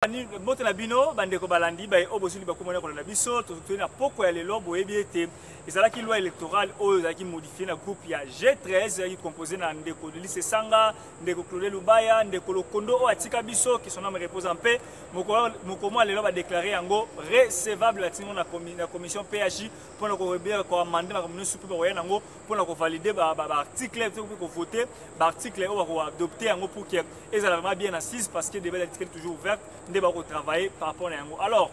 Moto na bino bandeko balandi ba obosuli bakomona kolanda biso to na poko ya lelo boyebi ete ezalaki loi électorale oyo ezalaki modifié na groupe ya G13 qui composé na ndeko de lycée Sanga, ndeko Claude Lubaya, ndeko Lokondo o atika biso qui son nom repose en paix. Mokomo lelo ba déclarer yango recevable la commission PHI pour na ko rebia ko amender na commission super ba yango pour na ko valider ba article pour ko voter ba article o ba adopter yango pour que ezala vraiment bien assise parce que débat l'article toujours ouvert. Travailler par rapport à yango. Alors,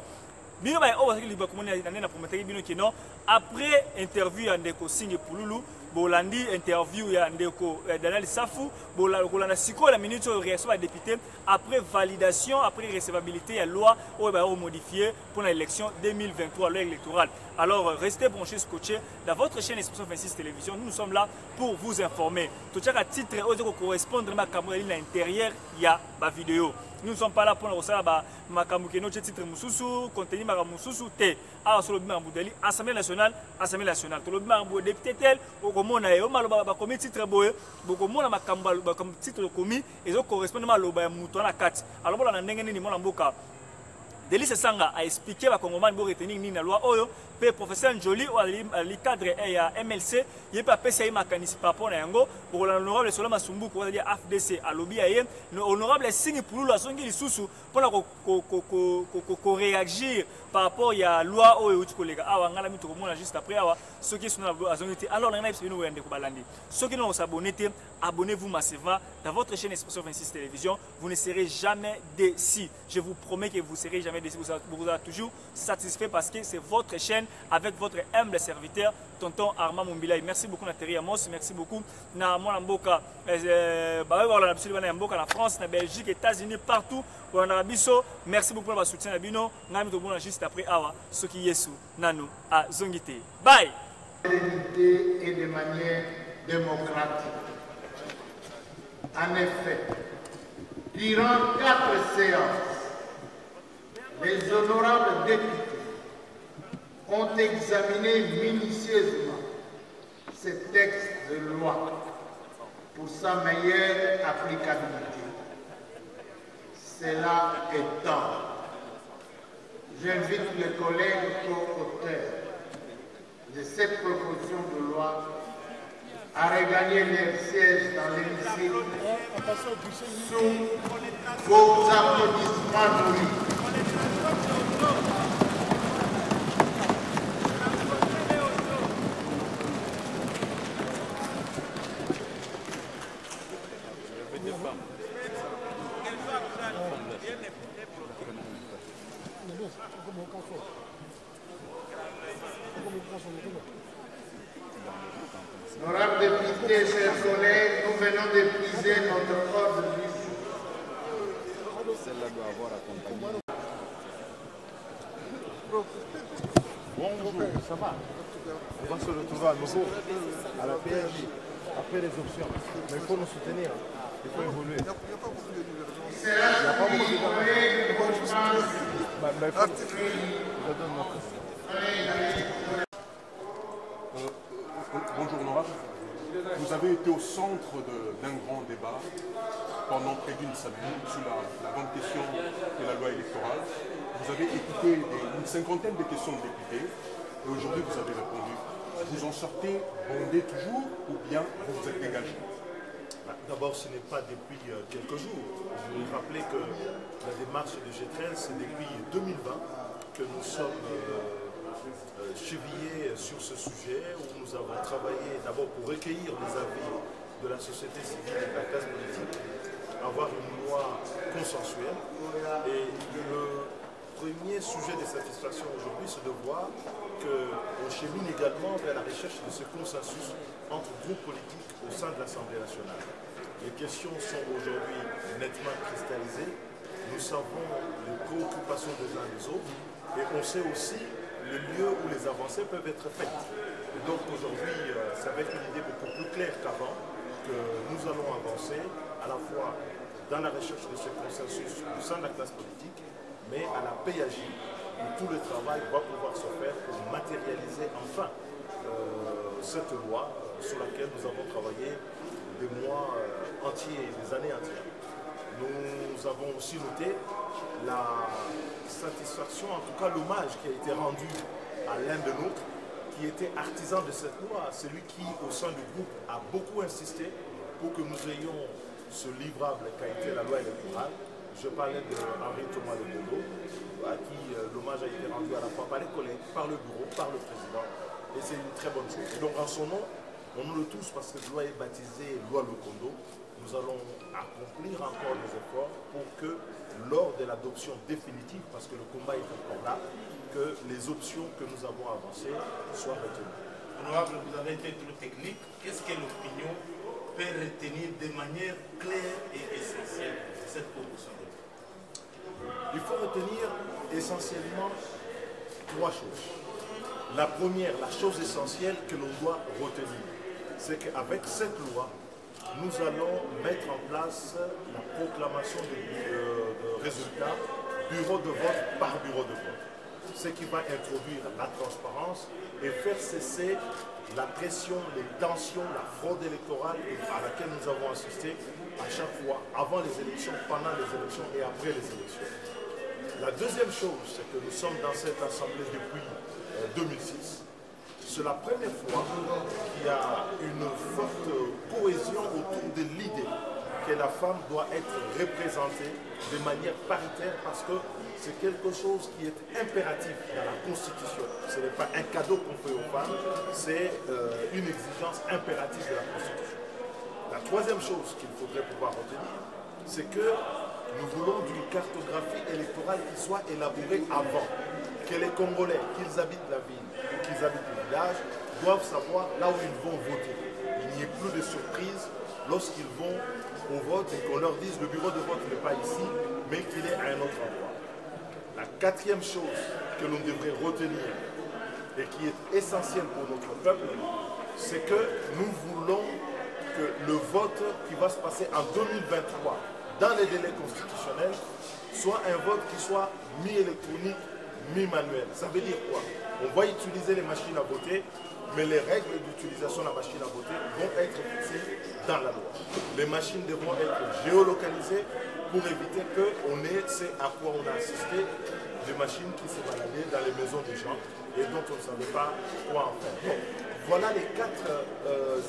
bino ba o basaki liba komona na prometaki bino que non après interview ya ndeko Singe Pululu bolandi interview ya ndeko Daniel Safu bolanda siko la minute au réaction à député après validation après recevabilité ya loi o ba modifier pour l'élection 2023 loi électorale. Alors restez branchés scotchés dans votre chaîne Expression 26 Télévision. Nous sommes là pour vous informer. Tout ça à titre aux correspondre ma caméra à l'intérieur il y a ma vidéo. Nous ne sommes pas là pour nous faire des titres mususu, contenu mususu, té. Alors, sur le Bimambou Assemblée nationale, tout le Bimambou député tel, au Komona et au Maloba, comme titre boye, beaucoup de Makambal, comme titre commis, et au correspondant à l'Oba Moutona 4. Alors, on a un ni mon amboka. Délice Sanga a expliqué à Congoman pour retenir ni la loi Oyo, le professeur Njoli ou le cadre et MLC, il peut pas essayer mécanisme par rapport à Yango, pour l'honorable Soloma Sumbu, pour dire AFDC à lobby ayen, l'honorable signe pour la songi les sous pour réagir par rapport à la loi Oyo, tu collègues, ah, on a mis tout le monde juste après, ceux qui sont à zonité, alors on a eu nous de Kobalandi. Ceux qui n'ont pas abonné, abonnez-vous massivement dans votre chaîne Expression 26 Télévision, vous ne serez jamais déçus. Je vous promets que vous ne serez jamais déçus, vous serez toujours satisfait parce que c'est votre chaîne avec votre humble serviteur, tonton Armand Mumbilay. Merci beaucoup Nathalie Amos, merci beaucoup na mon amboka la France, la Belgique, États-Unis, partout où on a biso. Merci beaucoup pour votre soutien à Bino. Ngami to bona juste après awa ce qui yesu nanu a zongité. Bye. Et de manière démocratique. En effet, durant 4 séances, les honorables députés ont examiné minutieusement ce texte de loi pour sa meilleure applicabilité. Cela étant, j'invite les collègues co-auteurs de cette proposition de loi à regagner leur siège dans l'hémicycle sous vos applaudissements nourris. Honorables députés, chers collègues, nous venons d'épuiser notre ordre du jour. Celle-là doit avoir accompagné. Bonjour, ça va? On va se retrouver à nouveau à la PRJ, après les options. Mais il faut nous soutenir, il faut évoluer. Il n'y a pas beaucoup de Bonjour Nora, vous avez été au centre d'un grand débat pendant près d'une semaine sur la grande question de la loi électorale. Vous avez écouté une cinquantaine de questions de députés et aujourd'hui vous avez répondu. Vous en sortez bondé toujours ou bien vous vous êtes dégagé? D'abord, ce n'est pas depuis quelques jours. Je veux rappeler que la démarche de G13, c'est depuis 2020 que nous sommes chevillés sur ce sujet, où nous avons travaillé d'abord pour recueillir les avis de la société civile et de la classe politique, avoir une loi consensuelle. Et le premier sujet de satisfaction aujourd'hui, c'est de voir qu'on chemine également vers la recherche de ce consensus entre groupes politiques au sein de l'Assemblée nationale. Les questions sont aujourd'hui nettement cristallisées. Nous savons les préoccupations des uns des autres et on sait aussi le lieu où les avancées peuvent être faites. Et donc aujourd'hui, c'est avec une idée beaucoup plus claire qu'avant que nous allons avancer à la fois dans la recherche de ce consensus au sein de la classe politique, mais à la PAJ, où tout le travail va pouvoir se faire pour matérialiser enfin cette loi sur laquelle nous avons travaillé des mois entiers, des années entières. Nous avons aussi noté la satisfaction, en tout cas l'hommage qui a été rendu à l'un de nôtres qui était artisan de cette loi, celui qui, au sein du groupe, a beaucoup insisté pour que nous ayons ce livrable qu'a été la loi électorale. Je parlais de Henri Thomas de Bodo, à qui l'hommage a été rendu à la fois par les collègues, par le bureau, par le président, et c'est une très bonne chose. Et donc en son nom, on nous le tous parce que cette loi est baptisée loi Lukondo. Nous allons accomplir encore des efforts pour que lors de l'adoption définitive, parce que le combat est encore là, que les options que nous avons avancées soient retenues. Honorable, vous avez été trop technique. Qu'est-ce que l'opinion peut retenir de manière claire et essentielle cette proposition? Il faut retenir essentiellement trois choses. La première, la chose essentielle que l'on doit retenir, c'est qu'avec cette loi, nous allons mettre en place la proclamation de résultats bureau de vote par bureau de vote. Ce qui va introduire la transparence et faire cesser la pression, les tensions, la fraude électorale à laquelle nous avons assisté à chaque fois, avant les élections, pendant les élections et après les élections. La deuxième chose, c'est que nous sommes dans cette assemblée depuis 2006. C'est la première fois qu'il y a une forte cohésion autour de l'idée que la femme doit être représentée de manière paritaire parce que c'est quelque chose qui est impératif dans la Constitution. Ce n'est pas un cadeau qu'on fait aux femmes, c'est une exigence impérative de la Constitution. La troisième chose qu'il faudrait pouvoir retenir, c'est que nous voulons d'une cartographie électorale qui soit élaborée avant, que les Congolais, qu'ils habitent la ville ou qu'ils habitent le village, doivent savoir là où ils vont voter. Il n'y ait plus de surprise lorsqu'ils vont au vote et qu'on leur dise le bureau de vote n'est pas ici, mais qu'il est à un autre endroit. La quatrième chose que l'on devrait retenir et qui est essentielle pour notre peuple, c'est que nous voulons que le vote qui va se passer en 2023 dans les délais constitutionnels soit un vote qui soit mi-électronique, mi-manuel. Ça veut dire quoi? On va utiliser les machines à voter, mais les règles d'utilisation de la machine à voter vont être fixées dans la loi. Les machines devront être géolocalisées pour éviter qu'on ait ce à quoi on a assisté, des machines qui se baladaient dans les maisons des gens et dont on ne savait pas quoi en faire. Donc, voilà les quatre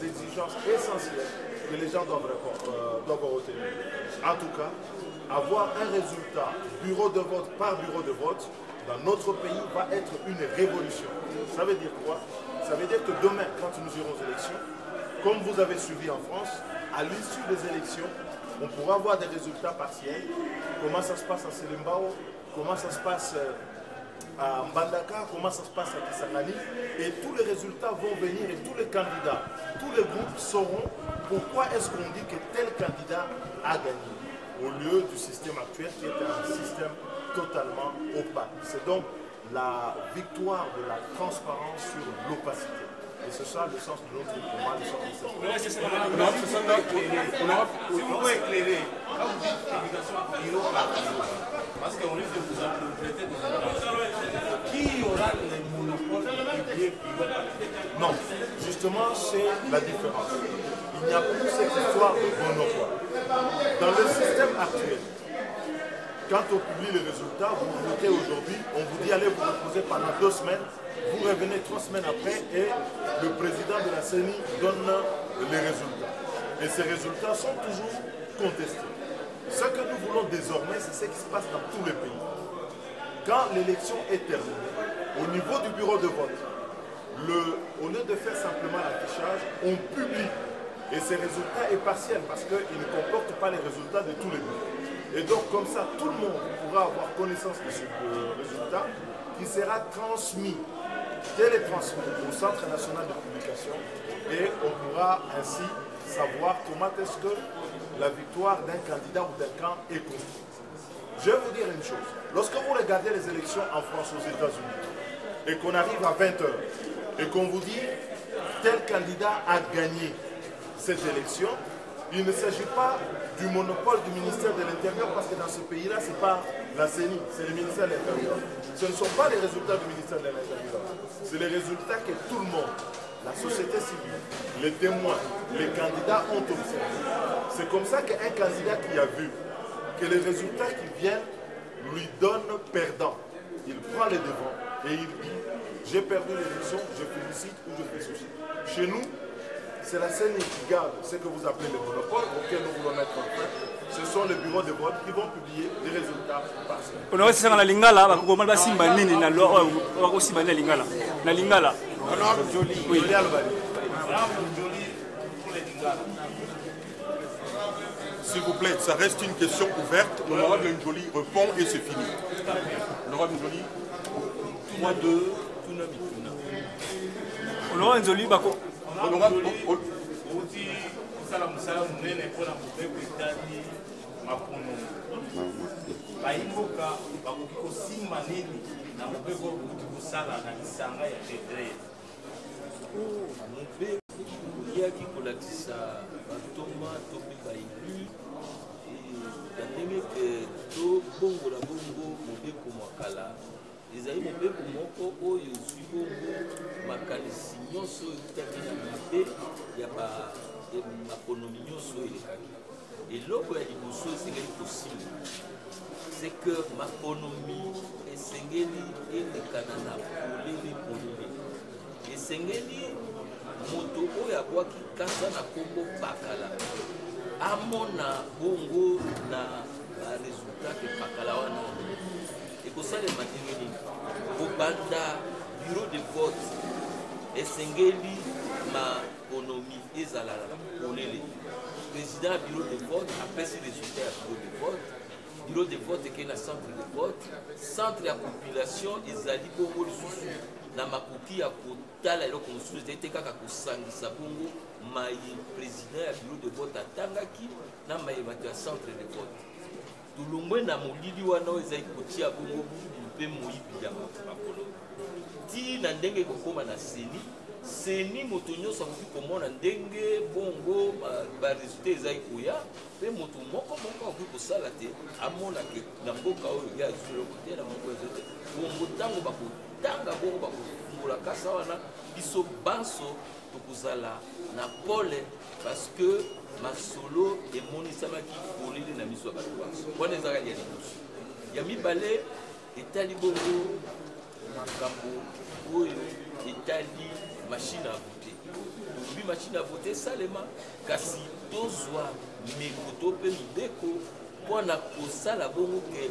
exigences essentielles que les gens doivent retenir. En tout cas, avoir un résultat bureau de vote par bureau de vote dans notre pays va être une révolution. Ça veut dire quoi? Ça veut dire que demain, quand nous irons aux élections, comme vous avez suivi en France, à l'issue des élections, on pourra avoir des résultats partiels. Comment ça se passe à Selembao, comment ça se passe à Mbandaka, comment ça se passe à Kisangani. Et tous les résultats vont venir et tous les candidats, tous les groupes sauront pourquoi est-ce qu'on dit que tel candidat a gagné, au lieu du système actuel qui est un système totalement opaque. C'est donc la victoire de la transparence sur l'opacité. Et c'est ça le sens de notre combat, le sens de cette combat. Si vous pouvez éclairer, quand vous dites publication bureau par bureau, parce qu'on risque de vous interpréter des informations, qui aura le monopole de publier bureau par bureau? Non, justement, c'est la différence. Il n'y a plus cette histoire de monopole. Dans le système actuel, quand on publie les résultats, vous votez aujourd'hui, on vous dit allez vous reposer pendant 2 semaines, vous revenez 3 semaines après et le président de la CENI donne les résultats. Et ces résultats sont toujours contestés. Ce que nous voulons désormais, c'est ce qui se passe dans tous les pays. Quand l'élection est terminée, au niveau du bureau de vote, au lieu de faire simplement l'affichage, on publie. Et ces résultats sont partiels parce qu'ils ne comportent pas les résultats de tous les bureaux. Et donc comme ça, tout le monde pourra avoir connaissance de ce résultat qui sera transmis, télétransmis au Centre national de publication et on pourra ainsi savoir comment est-ce que la victoire d'un candidat ou d'un camp est construite. Je vais vous dire une chose, lorsque vous regardez les élections en France aux États-Unis et qu'on arrive à 20 h et qu'on vous dit tel candidat a gagné cette élection, il ne s'agit pas du monopole du ministère de l'Intérieur parce que dans ce pays-là, ce n'est pas la CENI, c'est le ministère de l'Intérieur. Ce ne sont pas les résultats du ministère de l'Intérieur, c'est les résultats que tout le monde, la société civile, les témoins, les candidats ont observés. C'est comme ça qu'un candidat qui a vu que les résultats qui viennent lui donnent perdant. Il prend les devants et il dit j'ai perdu l'élection, je félicite ou je fais ceci. Chez nous, c'est la scène qui garde ce que vous appelez le monopole auquel nous voulons mettre en fin. Ce sont les bureaux de vote qui vont publier les résultats passés. On a aussi dans la lingala, on va pas simba nini na lo, on va aussi na lingala. Na lingala. Honorable Joly, oui. Joly Albani. S'il vous plaît, ça reste une question ouverte. L'honorable Njoli répond et c'est fini. L'honorable Njoli. 3-2, Tuna Mituna. Honorable Njoli, bako. Honorable Oti, Osala Musala Munene, Pona Mubeko Itali, Mapono. Baimboka, Bakoko Simba Nini, na Mubeko Kusala, na Isanga ya G13. Mubeko, Yaki Kolakisa, Batoma, Topi Baili, ndenge ke to bongo la bongo Mobeko Mwakala ezali Mobeko moko oyo ezwi bongo makanisi nyonso ekutaki na mabe ya bakonomi nyonso elekaki. Eloko ya liboso esengeli kosimba c'est que makonomi esengeli elekana na polele esengeli moto oyo abwaki kasa na kombo bakala amona bongo na résultat ke pakala wana ekosalema ndenge nini kobanda bureau de vote esengeli makonomi ezalala polele président ya bureau de vote apesi résultat ya bureau de vote ekei na centre de vote centre ya compilation ezali bongo lisusu na makoki ya kotala eloko mosusu ezali te kaka kosangisa bongo mai président ya bureau de vote atangaki na mai bato ya centre de vote tulongwe na molili wana oyo ezali kotia bongo bubu mpe moyibi ya makolo ti na ndenge ekokóma na seni moto nyonso akoki komona ndenge bongo baresultat ezali koya mpe moto moko akoki kosala te amonake na mboka oyo ye azwi eloko te na moko ezali te bongo ntango bakotanga bongo bakofungola kasa wana biso banso tokozala na pole parce que masolo emonisamaki polele na miso ya bato banso wana ezalaki ya liboso ya mibale etali bongo makambo oyo etali machine à voter tolobi machine à voter esalema kasi tozwa mekoto mpe mibeko mpona kosala bongo ke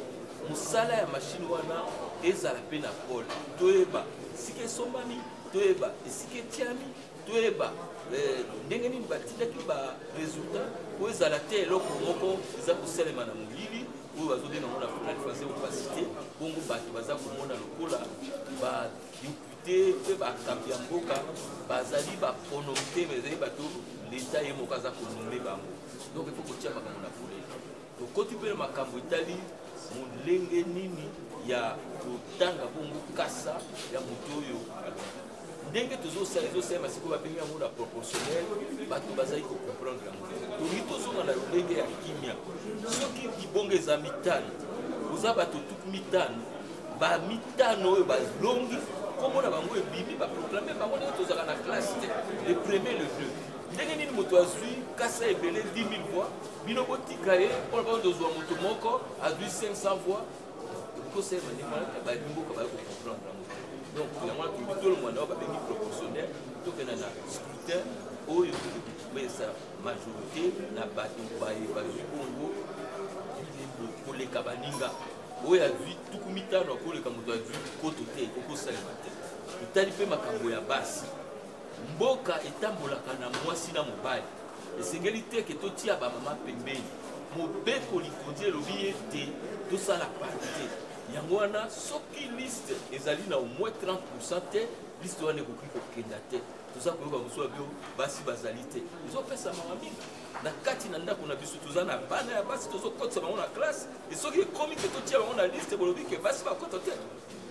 mosala ya machine wana ezala mpe na pole toyeba esika esombami toyeba esika etiami toyeba ndenge nini batindaki baresultat oyo ezala te eloko moko eza kosalema na molili oyo bazobenga ngo na faze opacité bongo bato baza komona lokola badepute mpe bakambi ya mboka bazali baponome te bazali bato leta ye moko aza konome bango donc ifo kotia makambo na polele tokoti mpe na makambo etali molenge nini ya kotanga bongo kasa ya moto oyo ndenge tozosala ezosala sikoyo babengi yango na proportionnel bato bazali kocomprendre yango tolingi tozonga na lolenge ya kimia soki libongo eza mitano oza bato tuku mitano bamitano oyo balongi kombo na bango ebimi baproklame bango ndenge tozalaka na classe te le premier le deux ndenge nini moto azwi kasa ebele 10 000 voix bino botika ye mpona bango tozwa moto moko azwi 500 voix ekosema ndenge wana balimboka baye kocomprendre yango donc yango wana tolobi tolongwana oyo babengi proportionnel tokenda na scrutin oyo eza majorité na bato bazwi bongo koleka baninga oyo azwi tuku mitano akoleka moto azwi koto te ekokosalema te etali mpe makambo ya basi mboka etambolaka na mwasi na mobali esengeli te ke totia bamama pembeni mobeko likondi elobi ete tosala parti te yango wana soki liste ezali na au moins 30% te liste wana ekoki kokenda te toza koyoka mosu ya bio basi bazali te ezopesa mama mingi na kati na ndako na biso toza na bana ya basi tozokotisa bango na classe esoki ekomi ke totia bango na liste bolobi ke basi bakota te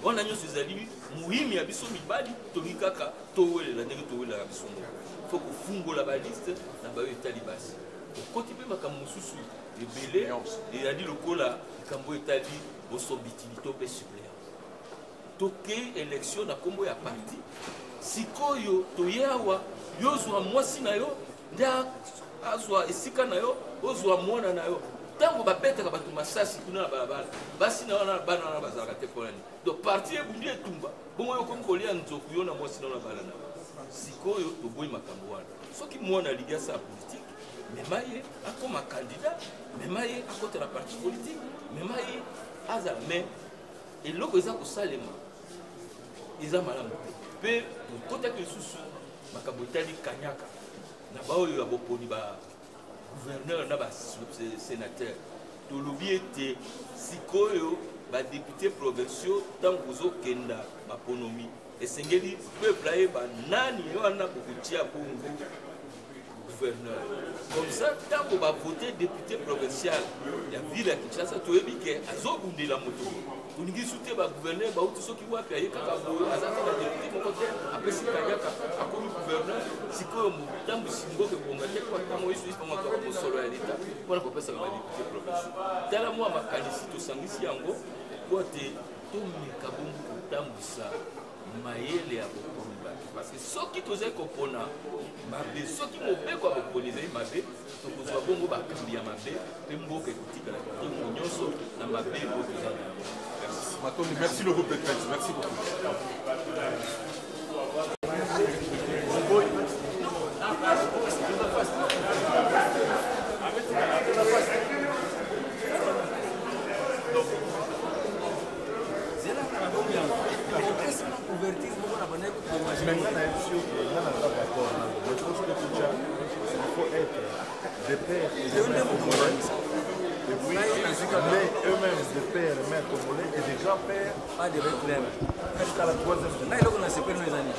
wana nyonso ezali muhimi ya biso mibali tolingi kaka towelela ndenge towelelaka biso moko fo kofungola baliste na bayo etali basi okoti mpe makambo mosusu ebele eyali lokola likambo etali bosombitili to mpe suppléant tokei élection na kombo ya parti sikoyo toye awa yo ozwa mwasi na yo nde azwa esika na yo ozwa mwana na yo ntango babetaka bato masasi kuna na balabala basi na wana bana wana bazalaka te polani donc parti ebundi etumba bongo yo komi kolia nzoku yo na mwasi na bala na sikoyo toboyi makambo wana soki mwana alingi asala politike mema ye akoma candidat mema ye akotela parti politique mema ye aza me eloko eza kosalema eza malamu te mpe tokotaki lisusu makambo etali kanyaka na baoyo ya boponi ba gouverneur na ba sénateur tolobi ete sikoyo badepute provinciaux ntango ozokenda baponomi esengeli peuple ayeba nani wana bokotia bongo gouverneur comme ça ntango bavote député provincial ya ville ya Kinshasa toyebi ke azobundela moto olingi su te bagouverneur bauti soki wapi aye kaka boyo azaka na député moko te apesi kanyaka akomi gouverneur sikoyo motambu singoke bonga te kwa ntango yesu ispamaka mosolo ya leta mpona kopesaka badéputé provincial tala mwa makanisi tosangisi yango po te tomeka bongo kotambwisa mayele ya boponi bato parce que soki tozali kopona mabe soki mobeko ya boponi ezali mabe tokozwa bongo bakambi ya mabe mpe mboka ekotikala ntongo nyonso na mabe oyo toza na yango. Matondi, merci le groupe de 13, merci beaucoup. Des pères et des mères congolais, mais eux-mêmes des pères et mères congolais et des grands-pères. Pas de problème. Jusqu'à la troisième génération. Là, il y a une année.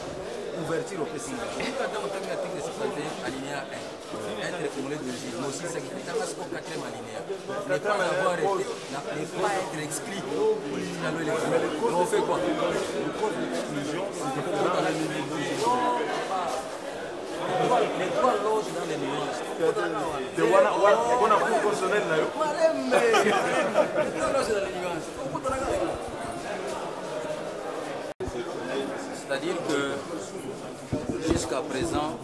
Ouverture au PCI. Quand on a l'article 51, alinéa 1, être congolais d'origine, mais aussi ça qui est dans le 4e alinéa. Ne pas avoir été, ne pas être exclu dans le électoral. On fait quoi? Le code d'exclusion, c'est de faire dans les les trois loges dans les nuances. de on a cours constitutionnel là. C'est-à-dire que jusqu'à présent,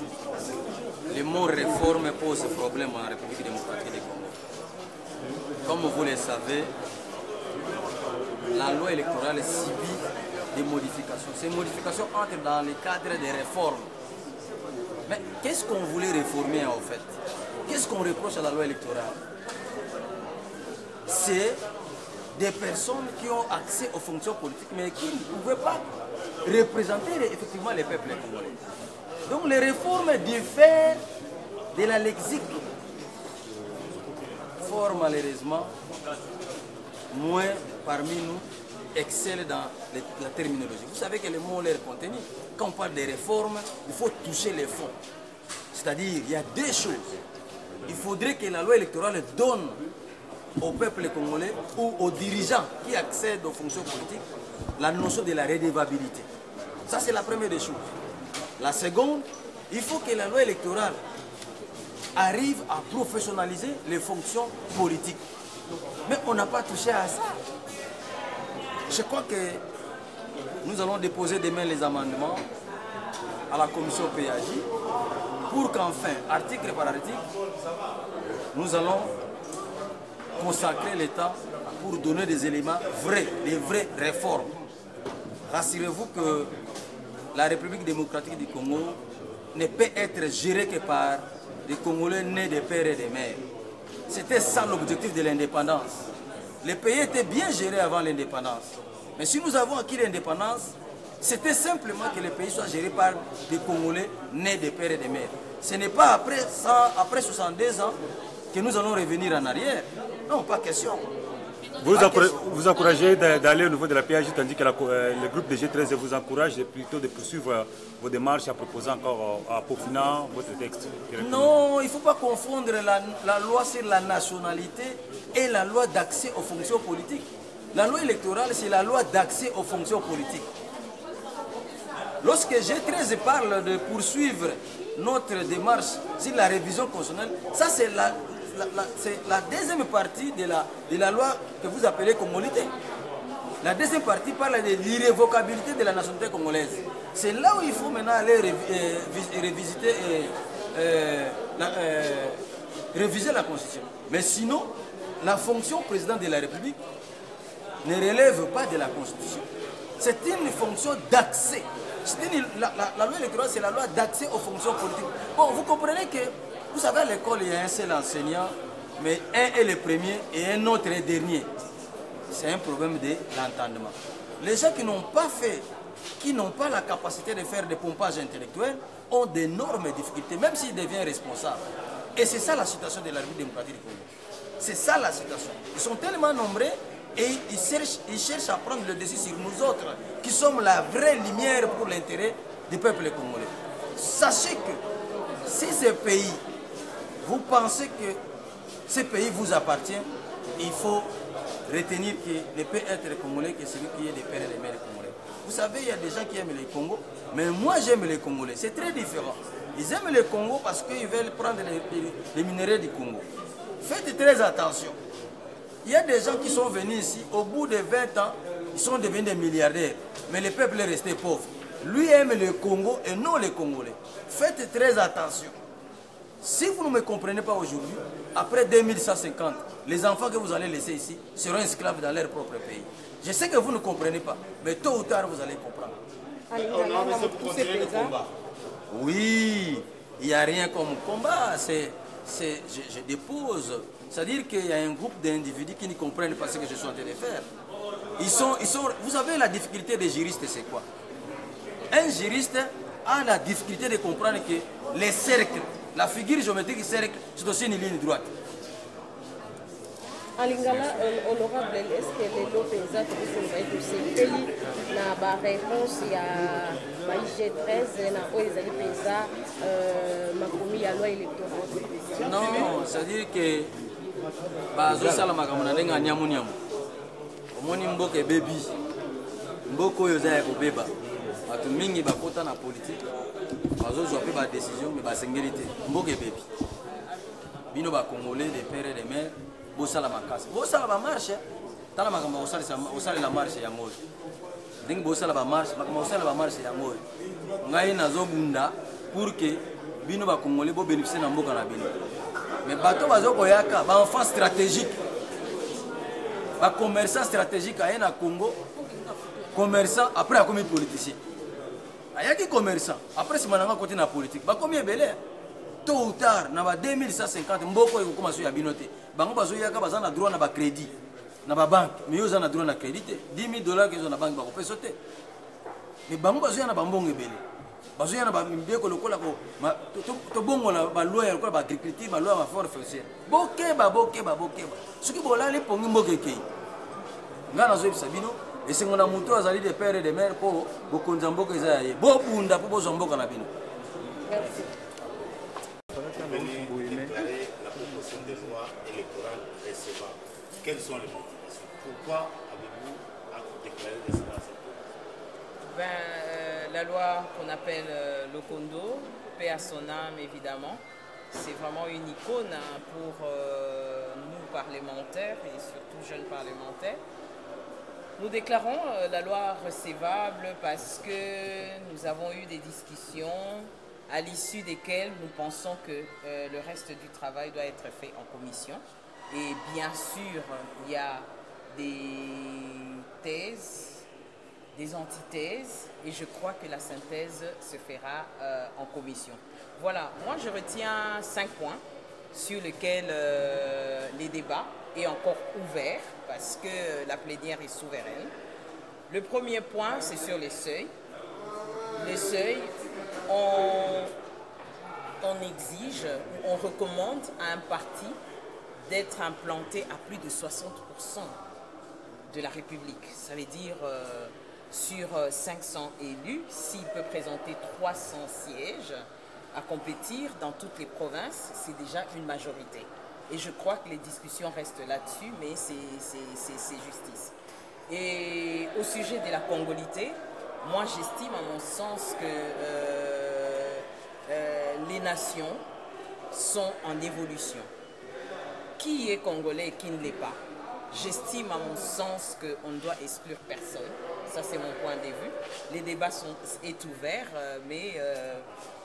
le mot réforme pose problème en République démocratique du Congo. Comme vous le savez, la loi électorale subit des modifications. Ces modifications entrent dans le cadre des réformes. Mais qu'est-ce qu'on voulait réformer en fait? Qu'est-ce qu'on reproche à la loi électorale? C'est des personnes qui ont accès aux fonctions politiques mais qui ne pouvaient pas représenter effectivement les peuples congolais. Donc les réformes diffèrent de la lexique. Fort malheureusement, moins parmi nous excellent dans la terminologie. Vous savez que les mots ont leur contenu. Quand on parle des réformes, il faut toucher les fonds. C'est-à-dire, il y a deux choses. Il faudrait que la loi électorale donne au peuple congolais ou aux dirigeants qui accèdent aux fonctions politiques la notion de la redevabilité. Ça, c'est la première des choses. La seconde, il faut que la loi électorale arrive à professionnaliser les fonctions politiques. Mais on n'a pas touché à ça. Je crois que nous allons déposer demain les amendements à la commission PAJ pour qu'enfin, article par article, nous allons consacrer le temps pour donner des éléments vrais, des vraies réformes. Rassurez-vous que la République démocratique du Congo ne peut être gérée que par des Congolais nés des pères et des mères. C'était ça l'objectif de l'indépendance. Le pays était bien géré avant l'indépendance. Mais si nous avons acquis l'indépendance, c'était simplement que le pays soit géré par des Congolais nés des pères et des mères. Ce n'est pas après 62 ans que nous allons revenir en arrière. Non, pas question. Vous encouragez d'aller au niveau de la PAJ, tandis que le groupe de G13 vous encourage plutôt de poursuivre vos démarches en proposant encore à peaufiner votre texte. Non, il ne faut pas confondre la loi sur la nationalité et la loi d'accès aux fonctions politiques. La loi électorale, c'est la loi d'accès aux fonctions politiques. Lorsque G13 parle de poursuivre notre démarche sur la révision constitutionnelle, ça c'est la deuxième partie de la loi que vous appelez congolité. La deuxième partie parle de l'irrévocabilité de la nationalité congolaise. C'est là où il faut maintenant aller réviser la Constitution. Mais sinon, la fonction président de la République ne relève pas de la Constitution. C'est une fonction d'accès. La loi électorale, c'est la loi d'accès aux fonctions politiques. Bon, vous comprenez que, vous savez, à l'école, il y a un seul enseignant, mais un est le premier et un autre est dernier. C'est un problème de l'entendement. Les gens qui n'ont pas fait, qui n'ont pas la capacité de faire des pompages intellectuels, ont d'énormes difficultés, même s'ils deviennent responsables. Et c'est ça la situation de la République démocratique du Congo. C'est ça la situation. Ils sont tellement nombreux et ils cherchent à prendre le dessus sur nous autres, qui sommes la vraie lumière pour l'intérêt du peuple congolais. Sachez que si ce pays, vous pensez que ce pays vous appartient, il faut retenir qu'il ne peut être congolais que celui qui est des pères et des mères congolais. Vous savez, il y a des gens qui aiment les Congo, mais moi j'aime les Congolais. C'est très différent. Ils aiment le Congo parce qu'ils veulent prendre les minéraux du Congo. Faites très attention. Il y a des gens qui sont venus ici, au bout de 20 ans, ils sont devenus des milliardaires. Mais le peuple est resté pauvre. Lui aime le Congo et non les Congolais. Faites très attention. Si vous ne me comprenez pas aujourd'hui, après 2150, les enfants que vous allez laisser ici seront esclaves dans leur propre pays. Je sais que vous ne comprenez pas, mais tôt ou tard, vous allez comprendre. Oui, il n'y a rien comme combat. Je dépose. C'est-à-dire qu'il y a un groupe d'individus qui ne comprennent pas ce que je suis en train de faire. Vous savez, la difficulté des juristes, c'est quoi? Un juriste a la difficulté de comprendre que les cercles, la figure géométrique du cercle, c'est aussi une ligne droite. En Lingala, honorable, est-ce que les Lopeza, la réponse, il y a IG13, la loi électorale? Non, c'est-à-dire que bazo sala makambo na ndenga nyamu nyamu. Omoni mboka ebebi. Mboko oyo za ya kobeba. Bato mingi bakota na politique. Bazo zwa pe ba décision mais ba sengeli te. Mboka ebebi. Bino ba congolais des pères et des mères, bo sala makasi. Bo sala ba marche. Tala makambo osala la marche ya moyo. Ndenge bo sala ba marche, makambo osala ba marche ya moyo. Ngai nazo bunda pour que bino ba congolais bo bénéficier na mboka na bino. Mais bateau bazoko yaka, ba enfant stratégique, ba commerçant stratégique à na Congo, commerçant après a commis politicien. Ayaki commerçant après c'est mananga côté na politique. Ba commis belé. Tôt ou tard na ba 2150 mboko eko koma so ya binoté. Bango bazo yaka bazana droit na ba crédit. Na ba banque, mais yo zana droit na crédit $10,000 que zo na banque ba ko pesoté. Mais bango bazo yana ba mbongo belé. Bazo yana ba mbeko lokola ko to bongo la ba loi lokola ba agriculture ba loi ba fort foncière bokeba soki bolali pongi mboke kei ngana zo bisa bino esengo na muto azali de père et de mère po bokonza mboka eza ye bo bunda po bozo mboka na bino. La proposition de loi électorale recevable. Quelles sont les motivations? Pourquoi avez-vous déclaré recevable cette loi? La loi qu'on appelle le Kondo, paix à son âme évidemment, c'est vraiment une icône pour nous parlementaires et surtout jeunes parlementaires. Nous déclarons la loi recevable parce que nous avons eu des discussions à l'issue desquelles nous pensons que le reste du travail doit être fait en commission. Et bien sûr, il y a des thèses, des antithèses, et je crois que la synthèse se fera en commission. Voilà, moi je retiens 5 points sur lesquels les débats est encore ouvert parce que la plénière est souveraine. Le premier point, c'est sur les seuils. Les seuils, on exige, on recommande à un parti d'être implanté à plus de 60% de la République. Ça veut dire sur 500 élus, s'il peut présenter 300 sièges à compétir dans toutes les provinces, c'est déjà une majorité. Et je crois que les discussions restent là-dessus, mais c'est justice. Et au sujet de la congolité, moi j'estime à mon sens que les nations sont en évolution. Qui est congolais et qui ne l'est pas? J'estime à mon sens qu'on ne doit exclure personne. Ça, c'est mon point de vue. Les débats sont ouverts, mais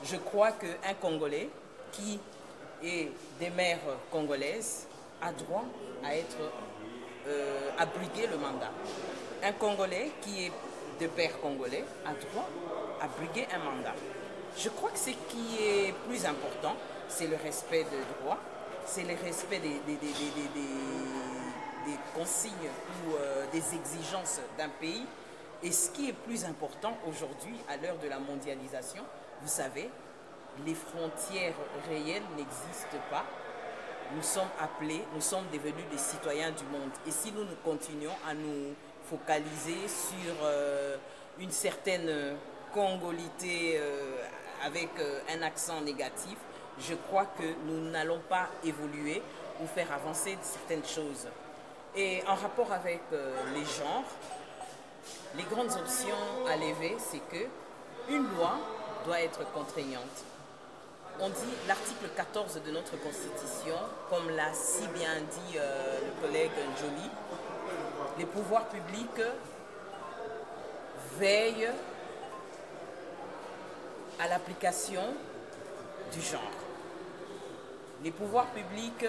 je crois qu'un Congolais qui est des mères congolaises a droit à être à briguer le mandat. Un Congolais qui est de père congolais a droit à briguer un mandat. Je crois que ce qui est plus important, c'est le respect des droits, c'est le respect des consignes ou des exigences d'un pays. Et ce qui est plus important aujourd'hui, à l'heure de la mondialisation, vous savez, les frontières réelles n'existent pas. Nous sommes appelés, nous sommes devenus des citoyens du monde. Et si nous continuons à nous focaliser sur une certaine congolité avec un accent négatif, je crois que nous n'allons pas évoluer ou faire avancer certaines choses. Et en rapport avec les genres, les grandes options à lever, c'est que une loi doit être contraignante. On dit l'article 14 de notre Constitution, comme l'a si bien dit le collègue Joly, les pouvoirs publics veillent à l'application du genre. Les pouvoirs publics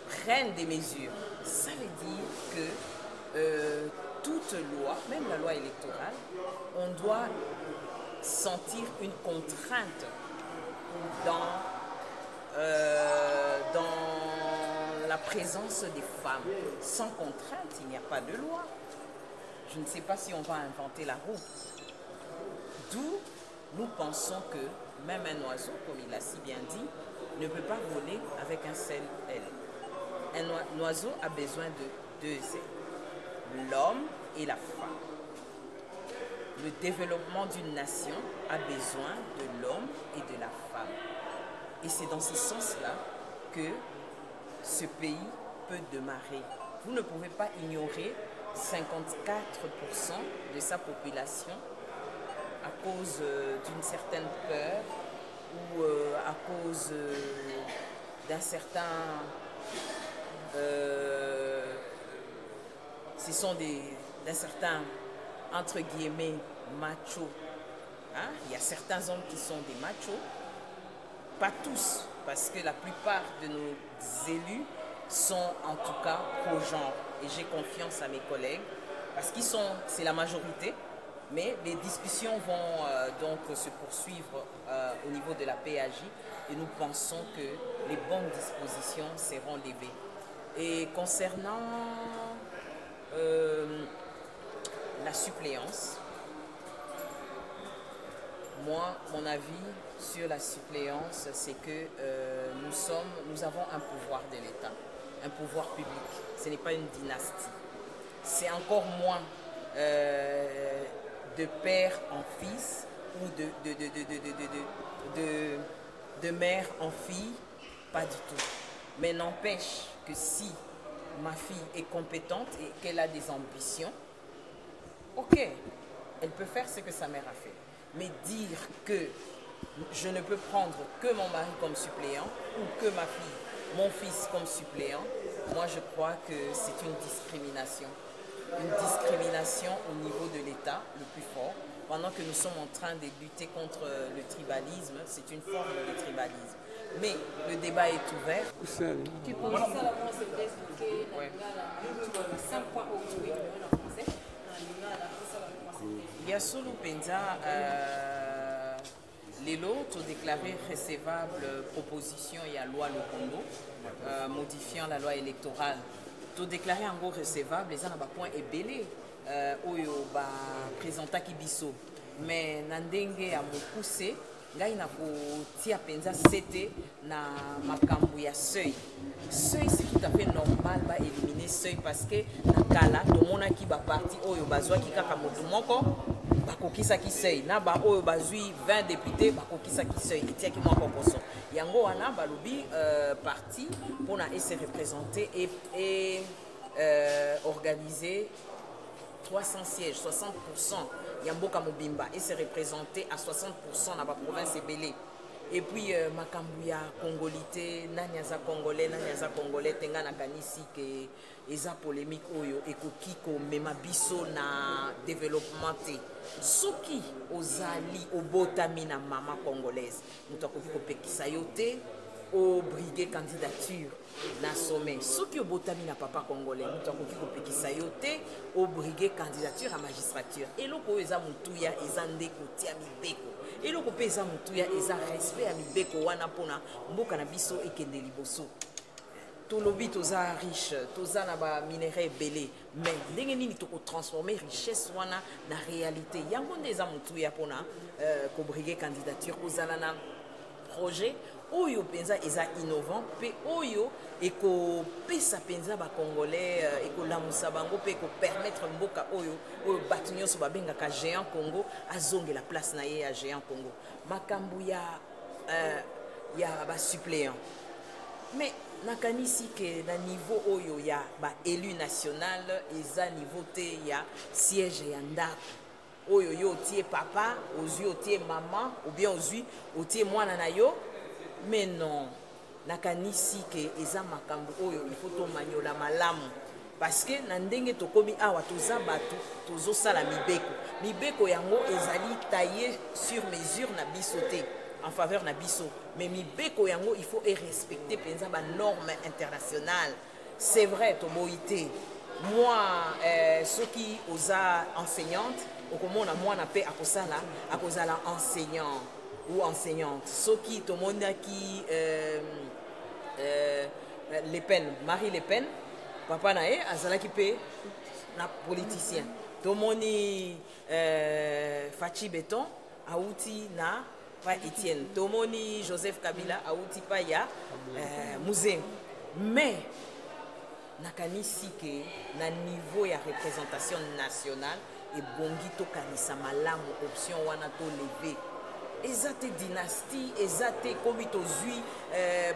prennent des mesures. Ça veut dire que toute loi, même la loi électorale, on doit sentir une contrainte dans la présence des femmes. Sans contrainte, il n'y a pas de loi. Je ne sais pas si on va inventer la roue. D'où nous pensons que même un oiseau, comme il a si bien dit, ne peut pas voler avec un seul aile. Un oiseau a besoin de deux ailes, l'homme et la femme. Le développement d'une nation a besoin de l'homme et de la femme. Et c'est dans ce sens-là que ce pays peut démarrer. Vous ne pouvez pas ignorer 54% de sa population à cause d'une certaine peur ou à cause d'un certain... ce sont d'un certain, entre guillemets, machos. Hein? Il y a certains hommes qui sont des machos, pas tous, parce que la plupart de nos élus sont en tout cas pro-genre. Et j'ai confiance à mes collègues, parce qu'ils sont, c'est la majorité, mais les discussions vont donc se poursuivre au niveau de la PAJ et nous pensons que les bonnes dispositions seront levées. Et concernant la suppléance, moi, mon avis sur la suppléance, c'est que nous avons un pouvoir de l'État, un pouvoir public. Ce n'est pas une dynastie. C'est encore moins de père en fils ou de mère en fille, pas du tout. Mais n'empêche que si ma fille est compétente et qu'elle a des ambitions, ok, elle peut faire ce que sa mère a fait. Mais dire que je ne peux prendre que mon mari comme suppléant ou que ma fille, mon fils comme suppléant, moi je crois que c'est une discrimination. Une discrimination au niveau de l'État, le plus fort. Pendant que nous sommes en train de lutter contre le tribalisme, c'est une forme de tribalisme. Mais le débat est ouvert. Tu peux aussi expliquer les 5 points aujourd'hui en français. Bien sûr, Penza, Lelo, tu as déclaré recevable proposition et à loi Lokondo, modifiant la loi électorale. Tu as déclaré en gros recevable, les gens n'ont pas point ébélé, oyo ba présenta kibiso. Mais nandenge a mokuse, ngai na kotia penza sete na makambu ya seuil. Seuil c'est tout à fait normal ba éliminer seuil parce que na kala to mona ki ba parti oyo bazwa ki kaka motu moko bakokisa ki seuil na ba oyo bazwi 20 députés bakokisa ki seuil etia ki moko poso. Yango wana balobi parti pour na se représenter et organiser 300 sièges, 60%. Yamboka Mobimba et se représenter à 60% dans la province Ebélé. Et puis Makambuya Congolité, Nanyaza Congolais, Tenga Nakanisi que eza polémique oyo ekokiko mema biso na développement te. Soki ozali obotami na mama congolaise, mutu akoki kopekisa yo te obriguer candidature na sommet soki obotami na papa congolais moto akoki kopekisa yo te obriguer candidature à magistrature eloko oyo eza motuya eza nde kotia mibeko eloko mpe eza motuya eza respect ya mibeko wana mpona mboka na biso ekende liboso tolobi toza riche toza na baminere ebele mais ndenge nini tokotransforme richesse wana na réalité yango nde eza motuya mpona kobrige candidature kozala na projet oyo mpenza eza innovant mpe oyo ekopesa mpenza bacongolais ekolamusa bango mpe ekopermettre mboka oyo bato nyonso babengaka géant congo azongela place na ye ya géant congo makambo ya basuppléant mais nakanisi ke na niveau oyo ya baélu national eza niveau te ya siège ya ndako oyo yo otie papa ozwi otie mama ou bien ozwi otie mwana na yo mais non nakanisi ke eza makambo oyo il faut tomanyola malamu parce que na ndenge tokomi awa toza bato tozosala mibeko yango ezali taillé sur mesure na biso te en faveur na biso mais mibeko yango il faut respecter penza ba normes internationales c'est vrai toboyi te moi soki oza enseignante okomona mwana mpe akozala enseignant ou enseignante soki tomonaki Le Pen Marie Le Pen papa na ye azalaki mpe na politicien tomoni Fachi Beton auti na pa Etienne tomoni Joseph Kabila auti pa ya Muzengo mais nakanisi ke na niveau ya représentation nationale ebongi tokanisa malamu option wana toleve eza te dynastie eza te komi tozwi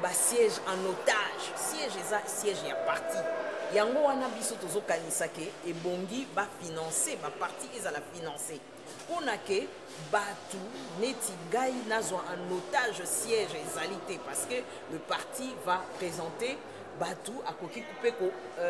basiège en otage siège eza siège ya parti yango wana biso tozokanisa ke ebongi bafinanse baparti ezala finanse mpona ke bato neti ngai nazwa en otage siège ezali te parce que le parti va présenter bato akoki mpe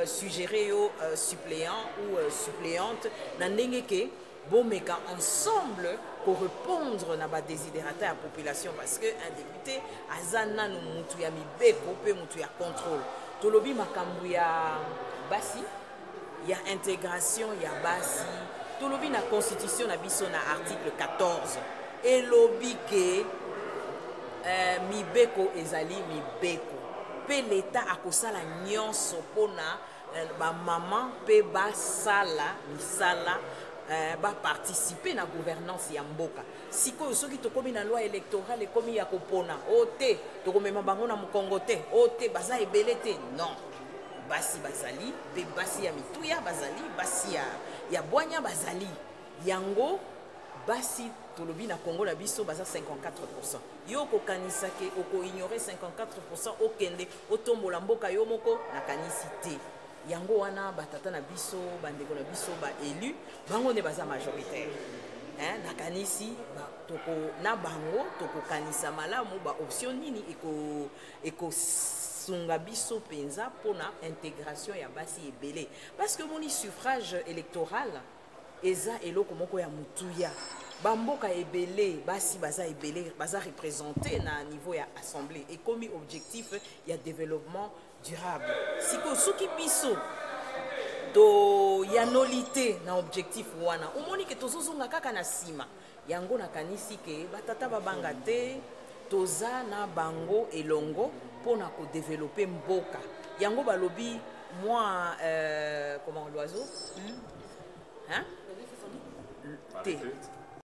suggérer yo suppléant ou suppléante na ndenge ke bomeka ensemble pour répondre na ba désidérata ya population parce que un député aza nanu mutu ya mibeko mpe mutu ya contrôle tolobi makambo ya basi ya intégration ya basi tolobi na constitution na biso na article 14 elobi ke mibeko ezali mibeko mpe l'État akosala nyonso mpona bamama mpe basala misala baparticipe na gouvernance ya mboka sikoyo soki tokomi na loi électorale ekomi ya kopona o te tokomema bango na mokongo te o te baza ebele te non basi bazali mpe basi ya mituya bazali basi ya bwanya bazali yango basi tolobi na Congo na biso baza 54% yo kokanisa ke okoignore 54% okende otombola mboka yo moko nakanisi te yango wana batata na biso bandeko na biso baélu bango nde baza majoritaire nakanisi na bango tokokanisa malamu baoption nini ekosunga biso mpenza mpona intégration ya basi ebele parce que moni suffrage électoral eza eloko moko ya mutuya bamboka ebele basi baza ebele baza représenté na niveau ya assemblée ekomi objectif ya développement durable siko soki biso to yanolité na objectif wana omoni ke tozozonga kaka na sima yango nakanisi ke batata babanga te toza na bango elongo mpona kodévelopper mboka yango balobi moi comment l'oiseau hein?